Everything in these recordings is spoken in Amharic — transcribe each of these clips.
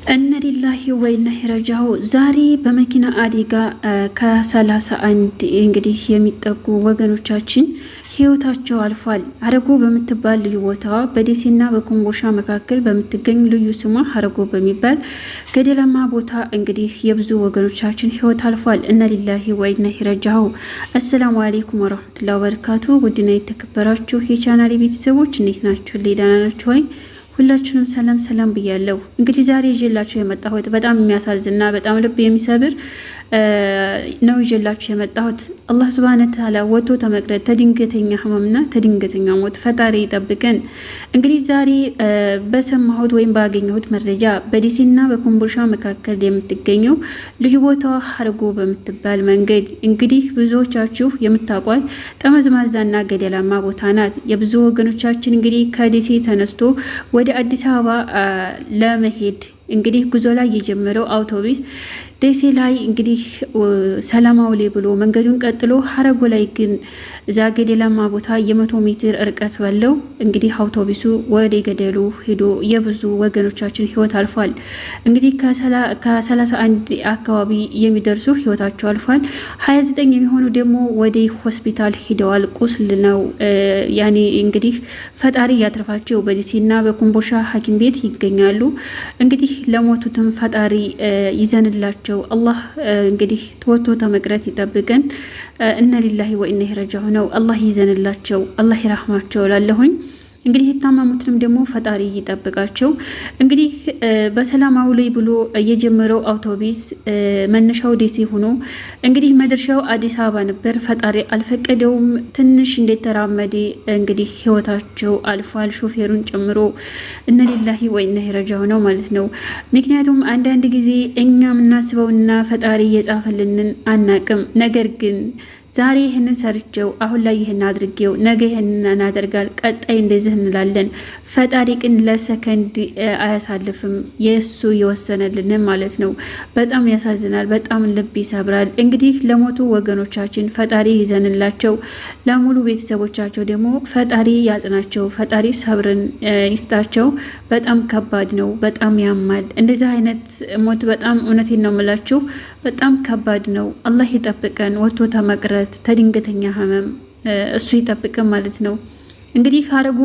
እነ ሊላሂ ወኢና ኢለይሂ ራጂዑን። ዛሬ በመኪና አደጋ ከ31 እንግዲህ የሚጠጉ ወገኖቻችን ህይወታቸው አልፏል። ሀረጎ በምትባል ልዩ ቦታ በደሴና በኮምቦልቻ መካከል በምትገኝ ልዩ ስሟ ሀረጎ በሚባል ገደላማ ቦታ እንግዲህ የብዙ ወገኖቻችን ህይወት አልፏል። እነ ሊላሂ ወኢና ኢለይሂ ራጂዑን። አሰላሙ አለይኩም ወራህመቱላሂ ወበረካቱ። ውድና የተከበራችሁ የቻናሌ ቤተሰቦች እንዴት ናችሁ? ደህና ናችሁ ወይ? ሁላችሁንም ሰላም ሰላም ብያለሁ። እንግዲህ ዛሬ ይዤላችሁ የመጣሁት በጣም የሚያሳዝንና በጣም ልብ የሚሰብር ነው ይዤላችሁ የመጣሁት። አላህ ሱብሃነሁ ወተዓላ ወጥቶ ተመቅረት ተድንገተኛ ህመምና ተድንገተኛ ሞት ፈጣሪ ይጠብቀን። እንግዲህ ዛሬ በሰማሁት ወይም ባገኘሁት መረጃ በደሴና በኮምቦልቻ መካከል የምትገኘው ልዩ ቦታዋ ሀረጎ በምትባል መንገድ እንግዲህ ብዙዎቻችሁ የምታውቋት ጠመዝማዛና ገደላማ ቦታ ናት። የብዙ ወገኖቻችን እንግዲህ ከደሴ ተነስቶ ወደ አዲስ አበባ ለመሄድ እንግዲህ ጉዞ ላይ የጀመረው አውቶቡስ ደሴ ላይ እንግዲህ ሰላማው ላይ ብሎ መንገዱን ቀጥሎ ሀረጎ ላይ ግን እዛ ገደላማ ቦታ የ100 ሜትር ርቀት ባለው እንግዲህ አውቶቡሱ ወደ ገደሉ ሄዶ የብዙ ወገኖቻችን ህይወት አልፏል። እንግዲህ ከ31 አካባቢ የሚደርሱ ህይወታቸው አልፏል። 29 የሚሆኑ ደግሞ ወደ ሆስፒታል ሄደዋል። ቁስል ነው ያኔ እንግዲህ ፈጣሪ ያትርፋቸው። በደሴና በኮምቦልቻ ሐኪም ቤት ይገኛሉ። እንግዲህ ለሞቱትም ፈጣሪ ይዘንላቸው። አላህ እንግዲህ ተወቶ ተመቅረት ይጠብቀን። እነ ሊላሂ ወኢና ኢለይሂ ራጂዑን ነው። አላህ ይዘንላቸው፣ አላህ ይራህማቸው ላለሁኝ። እንግዲህ የታመሙትንም ደግሞ ፈጣሪ ይጠብቃቸው። እንግዲህ በሰላማው ላይ ብሎ የጀመረው አውቶቡስ መነሻው ደሴ ሆኖ እንግዲህ መድረሻው አዲስ አበባ ነበር። ፈጣሪ አልፈቀደውም። ትንሽ እንደተራመደ እንግዲህ ህይወታቸው አልፏል፣ ሾፌሩን ጨምሮ። እነ ሊላሂ ወኢና ኢለይሂ ራጂዑን ነው ማለት ነው። ምክንያቱም አንዳንድ ጊዜ እኛ የምናስበውና ፈጣሪ የጻፈልንን አናቅም። ነገር ግን ዛሬ ይህንን ሰርቼው አሁን ላይ ይህን አድርጌው ነገ ይህንን እናደርጋል፣ ቀጣይ እንደዚህ እንላለን። ፈጣሪ ግን ለሰከንድ አያሳልፍም፣ የእሱ የወሰነልን ማለት ነው። በጣም ያሳዝናል፣ በጣም ልብ ይሰብራል። እንግዲህ ለሞቱ ወገኖቻችን ፈጣሪ ይዘንላቸው፣ ለሙሉ ቤተሰቦቻቸው ደግሞ ፈጣሪ ያጽናቸው፣ ፈጣሪ ሰብርን ይስጣቸው። በጣም ከባድ ነው፣ በጣም ያማል። እንደዚህ አይነት ሞት በጣም እውነቴን ነው የምላችሁ፣ በጣም ከባድ ነው። አላህ ይጠብቀን፣ ወጥቶ ተመቅረት ተድንገተኛ ህመም እሱ ይጠብቀን ማለት ነው። እንግዲህ ሀረጎ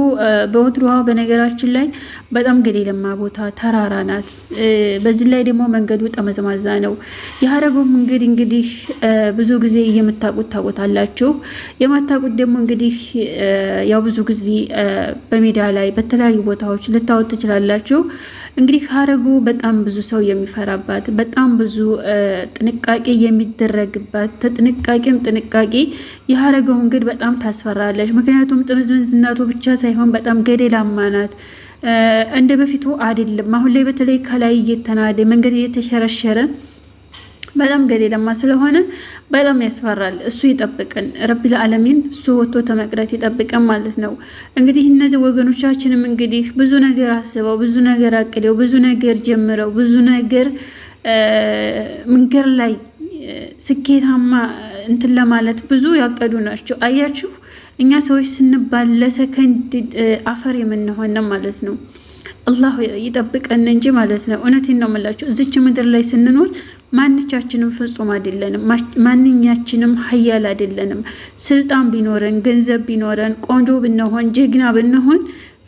በወትሮዋ በነገራችን ላይ በጣም ገደላማ ቦታ ተራራ ናት። በዚህ ላይ ደግሞ መንገዱ ጠመዝማዛ ነው። የሀረጎ መንገድ እንግዲህ ብዙ ጊዜ የምታውቁት ታውቁታላችሁ፣ የማታውቁት ደግሞ እንግዲህ ያው ብዙ ጊዜ በሜዳ ላይ በተለያዩ ቦታዎች ልታወት ትችላላችሁ። እንግዲህ ሀረጎ በጣም ብዙ ሰው የሚፈራባት፣ በጣም ብዙ ጥንቃቄ የሚደረግባት፣ ጥንቃቄም ጥንቃቄ የሀረጎ መንገድ በጣም ታስፈራለች። ምክንያቱም ጥምዝምዝናቱ ብቻ ሳይሆን በጣም ገደላማ ናት። እንደ በፊቱ አይደለም። አሁን ላይ በተለይ ከላይ እየተናደ መንገድ እየተሸረሸረ በጣም ገደላማ ስለሆነ በጣም ያስፈራል። እሱ ይጠብቀን ረቢል ዓለሚን፣ እሱ ወጥቶ ተመቅረት ይጠብቀን ማለት ነው። እንግዲህ እነዚህ ወገኖቻችንም እንግዲህ ብዙ ነገር አስበው፣ ብዙ ነገር አቅደው፣ ብዙ ነገር ጀምረው፣ ብዙ ነገር መንገድ ላይ ስኬታማ እንትን ለማለት ብዙ ያቀዱ ናቸው። አያችሁ፣ እኛ ሰዎች ስንባል ለሰከንድ አፈር የምንሆነ ማለት ነው። አላህ ይጠብቀን እንጂ ማለት ነው። እውነቴን ነው የምላችሁ፣ እዚች ምድር ላይ ስንኖር ማንኛችንም ፍጹም አይደለንም። ማንኛችንም ሀያል አይደለንም። ስልጣን ቢኖረን፣ ገንዘብ ቢኖረን፣ ቆንጆ ብንሆን፣ ጀግና ብንሆን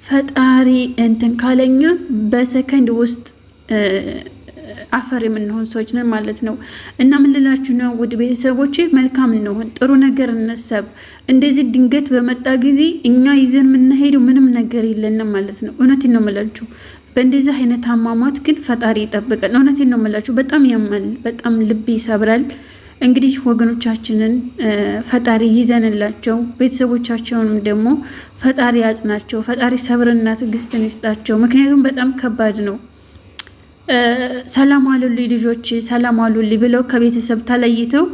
ፈጣሪ እንትን ካለኛ በሰከንድ ውስጥ አፈር የምንሆን ሰዎች ነን ማለት ነው። እና ምን ልላችሁ ነው ውድ ቤተሰቦቼ፣ መልካም እንሆን፣ ጥሩ ነገር እንሰብ። እንደዚህ ድንገት በመጣ ጊዜ እኛ ይዘን የምንሄደው ምንም ነገር የለንም ማለት ነው። እውነቴን ነው የምላችሁ። በእንደዚህ አይነት አሟሟት ግን ፈጣሪ ይጠብቀን። እውነቴን ነው የምላችሁ። በጣም ያማል፣ በጣም ልብ ይሰብራል። እንግዲህ ወገኖቻችንን ፈጣሪ ይዘንላቸው፣ ቤተሰቦቻቸውንም ደግሞ ፈጣሪ ያጽናቸው፣ ፈጣሪ ሰብርና ትዕግስትን ይስጣቸው። ምክንያቱም በጣም ከባድ ነው። ሰላም አሉልኝ ልጆች፣ ሰላም አሉልኝ ብለው ከቤተሰብ ተለይተው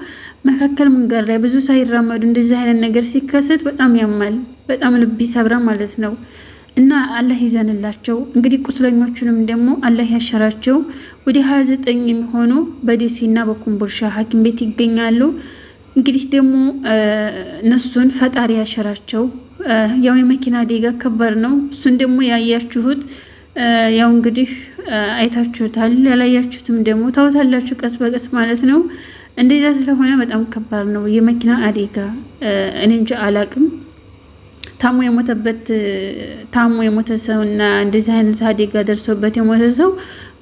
መካከል መንገድ ላይ ብዙ ሳይራመዱ እንደዚህ አይነት ነገር ሲከሰት በጣም ያማል፣ በጣም ልብ ይሰብራል ማለት ነው። እና አላህ ይዘንላቸው። እንግዲህ ቁስለኞቹንም ደግሞ አላህ ያሸራቸው። ወደ 29 የሚሆኑ በደሴና በኮምቦልቻ ሐኪም ቤት ይገኛሉ። እንግዲህ ደግሞ እነሱን ፈጣሪ ያሸራቸው። ያው የመኪና አደጋ ከባድ ነው። እሱን ደግሞ ያያችሁት ያው እንግዲህ አይታችሁታል። ያላያችሁትም ደግሞ ታውታላችሁ ቀስ በቀስ ማለት ነው። እንደዛ ስለሆነ በጣም ከባድ ነው የመኪና አደጋ። እኔ እንጃ አላቅም። ታሞ የሞተ ሰው እና እንደዚህ አይነት አደጋ ደርሶበት የሞተ ሰው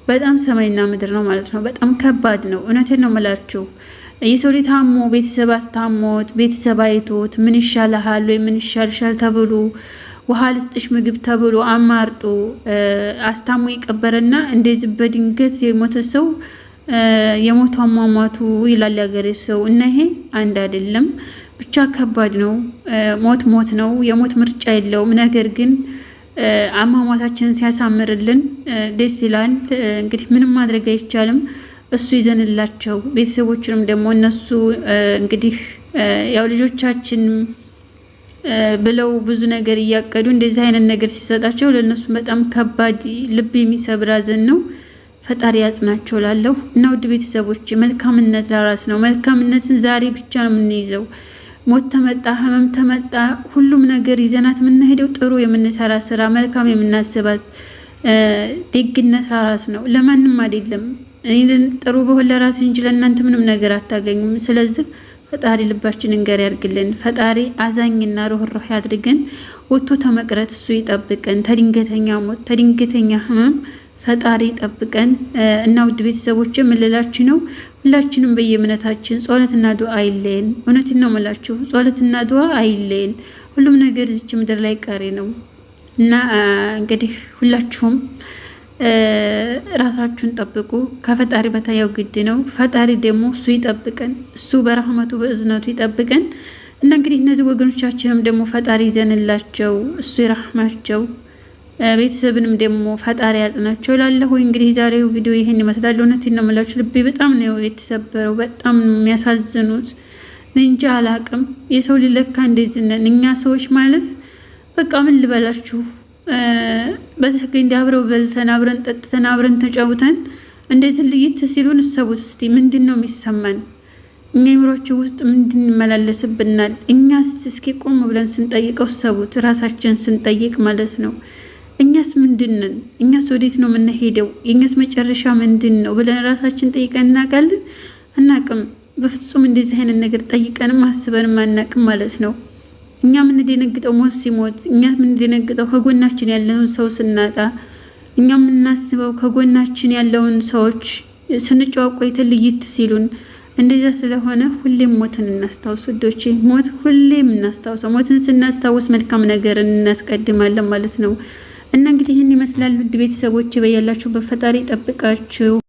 በጣም ሰማይና ምድር ነው ማለት ነው። በጣም ከባድ ነው። እውነቴን ነው የምላችሁ። የሰው ልጅ ታሞ ቤተሰብ አስታሞት ቤተሰብ አይቶት ምን ይሻልሃል ወይ ምን ይሻልሻል ተብሎ ውሃ ልስጥሽ ምግብ ተብሎ አማርጦ አስታሞ የቀበረና እንደዚህ በድንገት የሞተ ሰው የሞቱ አሟሟቱ ይላል ያገሬ ሰው እና ይሄ አንድ አይደለም። ብቻ ከባድ ነው። ሞት ነው። የሞት ምርጫ የለውም። ነገር ግን አሟሟታችንን ሲያሳምርልን ደስ ይላል። እንግዲህ ምንም ማድረግ አይቻልም። እሱ ይዘንላቸው። ቤተሰቦችንም ደግሞ እነሱ እንግዲህ ያው ልጆቻችን ብለው ብዙ ነገር እያቀዱ እንደዚህ አይነት ነገር ሲሰጣቸው ለእነሱ በጣም ከባድ ልብ የሚሰብር ሐዘን ነው። ፈጣሪ ያጽናቸው ላለሁ እና ውድ ቤተሰቦች መልካምነት ለራስ ነው። መልካምነትን ዛሬ ብቻ ነው የምንይዘው። ሞት ተመጣ ህመም ተመጣ ሁሉም ነገር ይዘናት የምንሄደው ጥሩ የምንሰራ ስራ መልካም የምናስባት ደግነት ለራስ ነው፣ ለማንም አይደለም። ጥሩ በሆነ ለራስ እንጂ ለእናንተ ምንም ነገር አታገኙም። ስለዚህ ፈጣሪ ልባችንን ገር ያድርግልን። ፈጣሪ አዛኝና ሩህሩህ ያድርገን። ወጥቶ ተመቅረት እሱ ይጠብቀን። ተድንገተኛ ሞት ተድንገተኛ ህመም ፈጣሪ ጠብቀን እና ውድ ቤተሰቦች የምልላችሁ ነው። ሁላችንም በየእምነታችን ጸሎትና ዱዓ አይለየን። እውነቴን ነው የምላችሁ፣ ጸሎትና ዱዓ አይለየን። ሁሉም ነገር እዚች ምድር ላይ ቀሪ ነው እና እንግዲህ ሁላችሁም ራሳችሁን ጠብቁ። ከፈጣሪ በታየው ግድ ነው። ፈጣሪ ደግሞ እሱ ይጠብቀን። እሱ በረህመቱ በእዝነቱ ይጠብቀን እና እንግዲህ እነዚህ ወገኖቻችንም ደግሞ ፈጣሪ ይዘንላቸው፣ እሱ ይራህማቸው። ቤተሰብንም ደግሞ ፈጣሪ ያጽናቸው እላለሁ። እንግዲህ ዛሬው ቪዲዮ ይሄን ይመስላል። እውነቴን ነው የምላችሁ፣ ልቤ በጣም ነው የተሰበረው። በጣም ነው የሚያሳዝኑት። እንጃ አላቅም። የሰው ሊለካ እንደዚህ ነን እኛ ሰዎች ማለት በቃ ምን ልበላችሁ። በሰከንድ አብረው በልተን አብረን ጠጥተን አብረን ተጫውተን እንደዚህ ልይት ሲሉን እሰቡት እስቲ ምንድን ነው የሚሰማን? እኛ አእምሯችን ውስጥ ምንድን ይመላለስብናል? እኛስ እስኪ ቆም ብለን ስንጠይቀው እሰቡት፣ ራሳችን ስንጠይቅ ማለት ነው። እኛስ ምንድነን? እኛስ ወዴት ነው የምንሄደው? የእኛስ መጨረሻ ምንድን ነው ብለን ራሳችን ጠይቀን እናውቃለን? አናቅም። በፍጹም እንደዚህ አይነት ነገር ጠይቀንም አስበንም አናቅም ማለት ነው። እኛ የምንደነግጠው ሞት ሲሞት፣ እኛ የምንደነግጠው ከጎናችን ያለውን ሰው ስናጣ፣ እኛ የምናስበው ከጎናችን ያለውን ሰዎች ስንጨዋቆይተን ልይት ሲሉን እንደዛ ስለሆነ ሁሌም ሞትን እናስታውስ ውዶቼ። ሞት ሁሌም እናስታውሰው። ሞትን ስናስታውስ መልካም ነገር እናስቀድማለን ማለት ነው። እና እንግዲህ ይህን ይመስላል ውድ ቤተሰቦች፣ በያላችሁ በፈጣሪ ጠብቃችሁ